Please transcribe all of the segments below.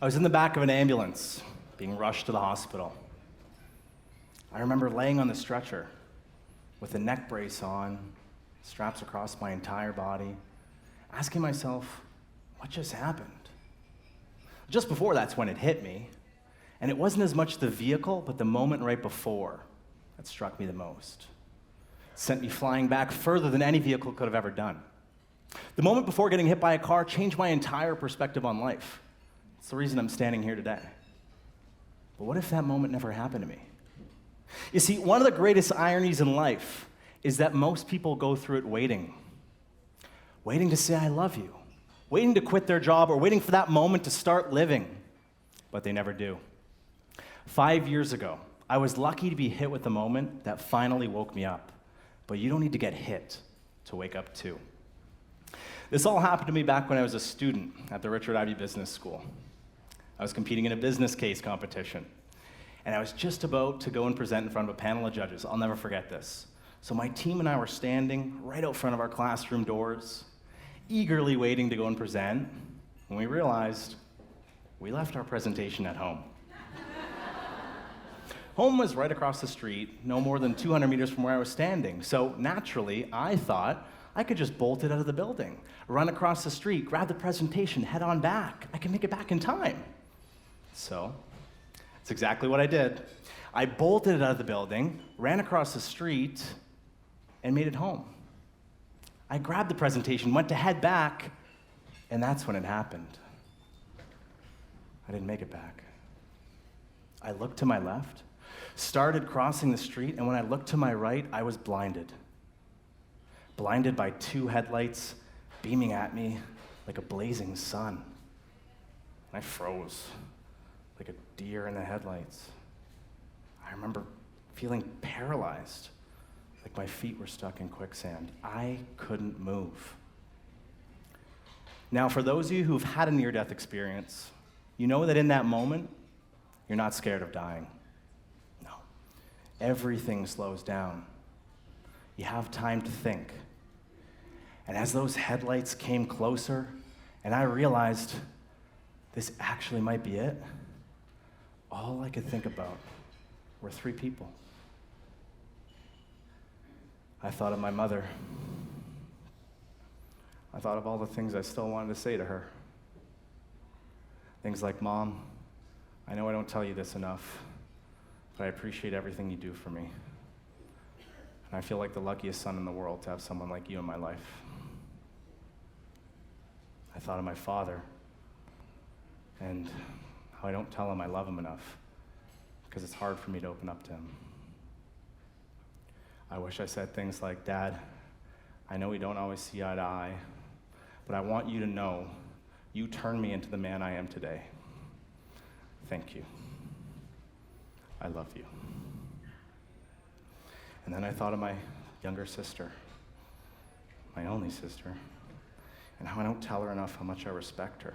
I was in the back of an ambulance, being rushed to the hospital. I remember laying on the stretcher with a neck brace on, straps across my entire body, asking myself, what just happened? Just before that's when it hit me, and it wasn't as much the vehicle, but the moment right before that struck me the most. It sent me flying back further than any vehicle could have ever done. The moment before getting hit by a car changed my entire perspective on life. It's the reason I'm standing here today. But what if that moment never happened to me? You see, one of the greatest ironies in life is that most people go through it waiting to say, I love you, waiting to quit their job, or waiting for that moment to start living, but they never do. 5 years ago, I was lucky to be hit with the moment that finally woke me up, but you don't need to get hit to wake up too. This all happened to me back when I was a student at the Richard Ivey Business School. I was competing in a business case competition, and I was just about to go and present in front of a panel of judges. I'll never forget this. So my team and I were standing right out front of our classroom doors, eagerly waiting to go and present, when we realized we left our presentation at home. Home was right across the street, no more than 200 meters from where I was standing. So naturally, I thought I could just bolt it out of the building, run across the street, grab the presentation, head on back. I can make it back in time. So that's exactly what I did. I bolted it out of the building, ran across the street, and made it home. I grabbed the presentation, went to head back, and that's when it happened. I didn't make it back. I looked to my left, started crossing the street, and when I looked to my right, I was blinded. Blinded by two headlights beaming at me like a blazing sun. I froze like a deer in the headlights. I remember feeling paralyzed, like my feet were stuck in quicksand. I couldn't move. Now, for those of you who've had a near-death experience, you know that in that moment, you're not scared of dying. No. Everything slows down. You have time to think. And as those headlights came closer, and I realized this actually might be it, all I could think about were three people. I thought of my mother. I thought of all the things I still wanted to say to her. Things like, Mom, I know I don't tell you this enough, but I appreciate everything you do for me. And I feel like the luckiest son in the world to have someone like you in my life. I thought of my father and how I don't tell him I love him enough because it's hard for me to open up to him. I wish I said things like, Dad, I know we don't always see eye to eye, but I want you to know you turned me into the man I am today. Thank you. I love you. And then I thought of my younger sister, my only sister, and how I don't tell her enough how much I respect her.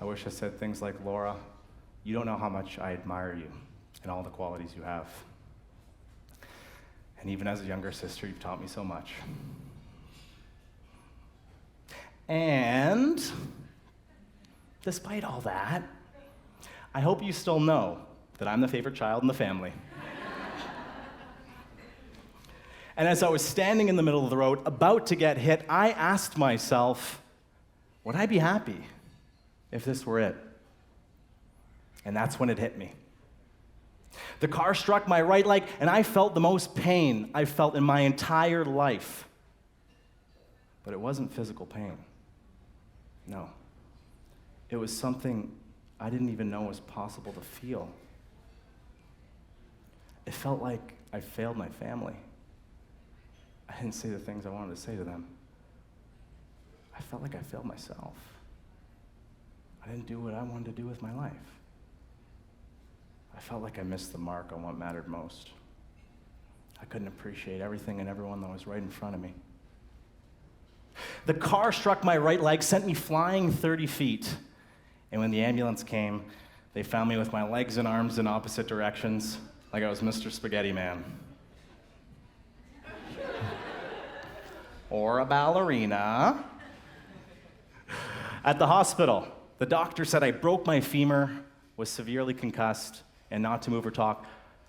I wish I said things like, Laura, you don't know how much I admire you and all the qualities you have. And even as a younger sister, you've taught me so much. And despite all that, I hope you still know that I'm the favorite child in the family. And as I was standing in the middle of the road, about to get hit, I asked myself, would I be happy if this were it? And that's when it hit me. The car struck my right leg, and I felt the most pain I've felt in my entire life. But it wasn't physical pain. No. It was something I didn't even know was possible to feel. It felt like I failed my family. I didn't say the things I wanted to say to them. I felt like I failed myself. I didn't do what I wanted to do with my life. I felt like I missed the mark on what mattered most. I couldn't appreciate everything and everyone that was right in front of me. The car struck my right leg, sent me flying 30 feet. And when the ambulance came, they found me with my legs and arms in opposite directions, like I was Mr. Spaghetti Man. Or a ballerina. At the hospital, The doctor said I broke my femur, was severely concussed, and not to move or talk.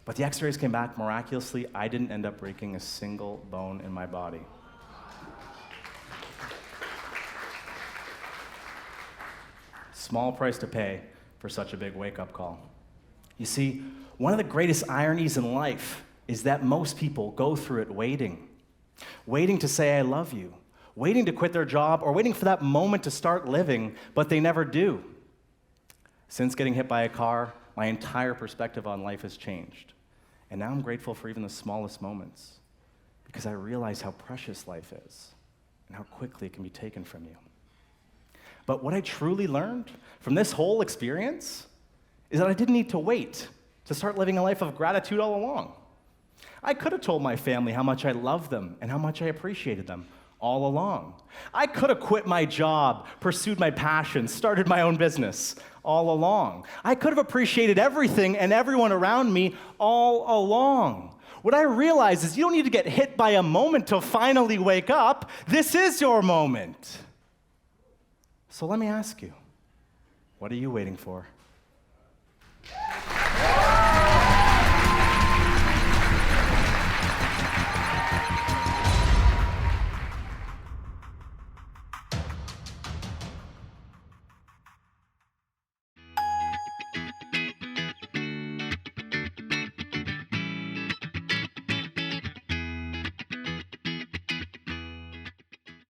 But the x-rays came back miraculously. I didn't end up breaking a single bone in my body. Small price to pay for such a big wake-up call. You see, one of the greatest ironies in life is that most people go through it waiting to say I love you, waiting to quit their job, or waiting for that moment to start living, but they never do. Since getting hit by a car, my entire perspective on life has changed. And now I'm grateful for even the smallest moments, because I realize how precious life is and how quickly it can be taken from you. But what I truly learned from this whole experience is that I didn't need to wait to start living a life of gratitude all along. I could have told my family how much I loved them and how much I appreciated them all along. I could have quit my job, pursued my passion, started my own business all along. I could have appreciated everything and everyone around me all along. What I realize is you don't need to get hit by a moment to finally wake up. This is your moment. So let me ask you, what are you waiting for?